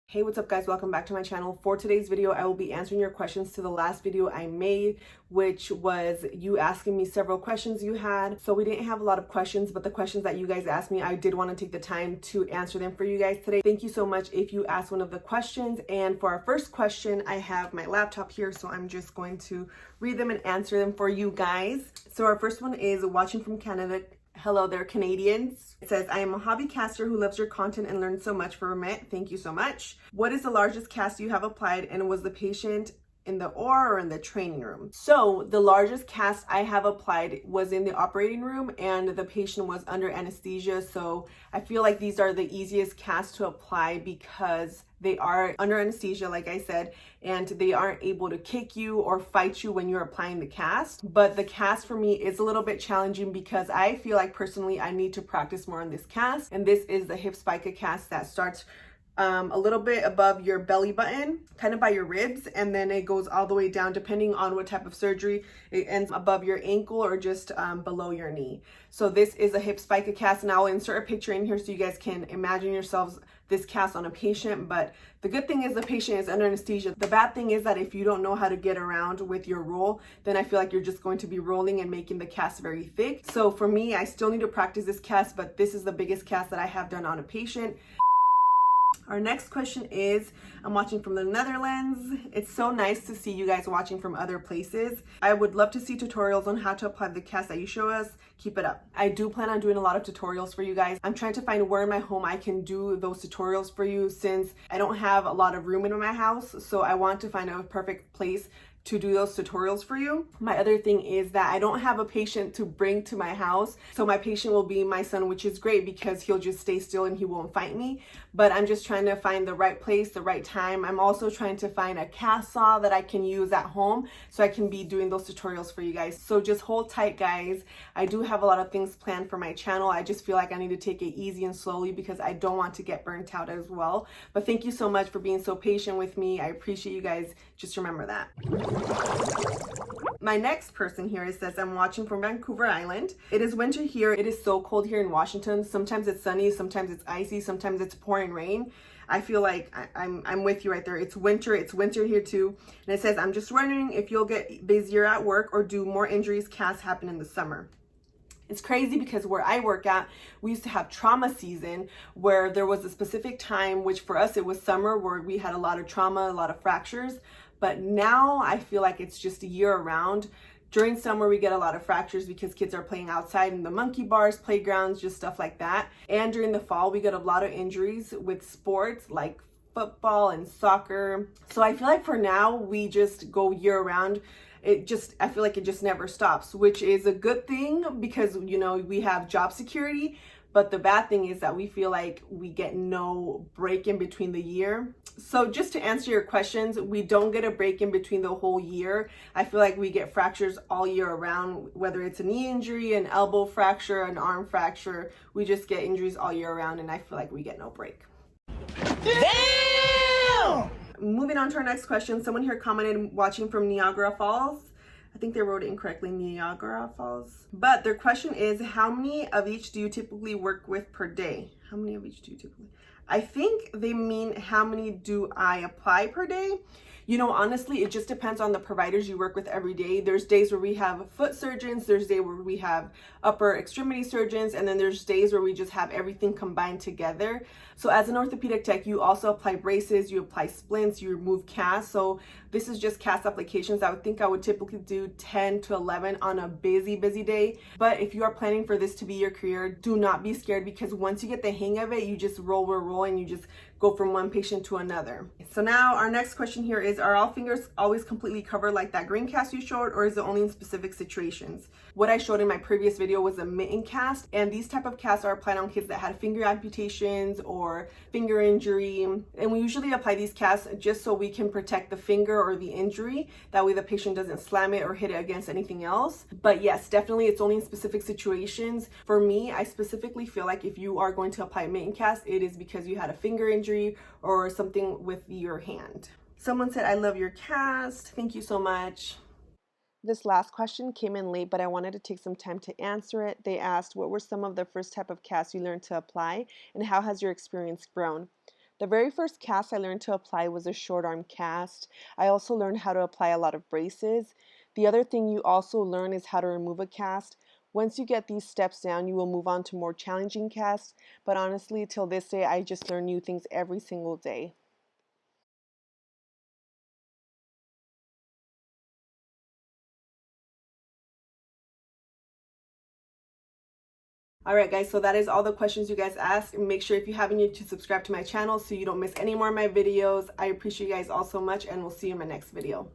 Hey, what's up guys? Welcome back to my channel. For today's video, I will be answering your questions to the last video I made, which was you asking me several questions you had. So we didn't have a lot of questions, but the questions that you guys asked me, I did want to take the time to answer them for you guys today. Thank you so much if you asked one of the questions. And for our first question, I have my laptop here, so I'm just going to read them and answer them for you guys. So our first one is watching from Canada. Hello there, Canadians. It says, I am a hobby caster who loves your content and learns so much from it. Thank you so much. What is the largest cast you have applied, and was the patient in the OR or in the training room? So the largest cast I have applied was in the operating room, and the patient was under anesthesia. So I feel like these are the easiest casts to apply because they are under anesthesia, like I said, and they aren't able to kick you or fight you when you're applying the cast. But the cast for me is a little bit challenging because I feel like personally I need to practice more on this cast. And this is the hip spica cast that starts a little bit above your belly button, kind of by your ribs, and then it goes all the way down depending on what type of surgery. It ends above your ankle or just below your knee. So this is a hip spica cast, and I'll insert a picture in here so you guys can imagine yourselves this cast on a patient. But the good thing is the patient is under anesthesia. The bad thing is that if you don't know how to get around with your roll, then I feel like you're just going to be rolling and making the cast very thick. So for me, I still need to practice this cast, but this is the biggest cast that I have done on a patient. Our next question is, I'm watching from the Netherlands. It's so nice to see you guys watching from other places. I would love to see tutorials on how to apply the cast that you show us. Keep it up. I do plan on doing a lot of tutorials for you guys. I'm trying to find where in my home I can do those tutorials for you, since I don't have a lot of room in my house. So I want to find a perfect place to do those tutorials for you. My other thing is that I don't have a patient to bring to my house. So my patient will be my son, which is great because he'll just stay still and he won't fight me. But I'm just trying to find the right place, the right time. I'm also trying to find a cast saw that I can use at home so I can be doing those tutorials for you guys. So just hold tight, guys. I do have a lot of things planned for my channel. I just feel like I need to take it easy and slowly because I don't want to get burnt out as well. But thank you so much for being so patient with me. I appreciate you guys. Just remember that. My next person here says, I'm watching from Vancouver Island. It is winter here. It is so cold here in Washington. Sometimes it's sunny, sometimes it's icy, sometimes it's pouring rain. I feel like I'm with you right there. It's winter here too. And it says, I'm just wondering if you'll get busier at work or do more injuries casts happen in the summer. It's crazy because where I work at, we used to have trauma season where there was a specific time, which for us it was summer, where we had a lot of trauma, a lot of fractures. But now I feel like it's just a year round. During summer, we get a lot of fractures because kids are playing outside in the monkey bars, playgrounds, just stuff like that. And during the fall, we get a lot of injuries with sports like football and soccer. So I feel like for now, we just go year round. I feel like it just never stops, which is a good thing because, you know, we have job security. But the bad thing is that we feel like we get no break in between the year. So just to answer your questions, we don't get a break in between the whole year. I feel like we get fractures all year around, whether it's a knee injury, an elbow fracture, an arm fracture. We just get injuries all year around, and I feel like we get no break. Damn! Moving on to our next question. Someone here commented watching from Niagara Falls. I think they wrote it incorrectly, Niagara Falls. But their question is, how many of each do you typically work with per day? How many of each do you typically? I think they mean how many do I apply per day? You know, honestly, it just depends on the providers you work with every day. There's days where we have foot surgeons, there's days where we have upper extremity surgeons, and then there's days where we just have everything combined together. So as an orthopedic tech, you also apply braces, you apply splints, you remove casts. So this is just cast applications. I would think I would typically do 10 to 11 on a busy day. But if you are planning for this to be your career, do not be scared, because once you get the hang of it, you just roll and you just go from one patient to another. So now our next question here is, are all fingers always completely covered like that green cast you showed, or is it only in specific situations? What I showed in my previous video was a mitten cast, and these type of casts are applied on kids that had finger amputations or finger injury. And we usually apply these casts just so we can protect the finger or the injury. That way the patient doesn't slam it or hit it against anything else. But yes, definitely it's only in specific situations. For me, I specifically feel like if you are going to apply a mitten cast, it is because you had a finger injury or something with your hand. Someone said, I love your cast. Thank you so much. This last question came in late, but I wanted to take some time to answer it. They asked, what were some of the first type of casts you learned to apply, and how has your experience grown? The very first cast I learned to apply was a short arm cast. I also learned how to apply a lot of braces. The other thing you also learn is how to remove a cast. Once you get these steps down, you will move on to more challenging casts, but honestly, till this day, I just learn new things every single day. Alright guys, so that is all the questions you guys asked. Make sure if you haven't yet to subscribe to my channel so you don't miss any more of my videos. I appreciate you guys all so much, and we'll see you in my next video.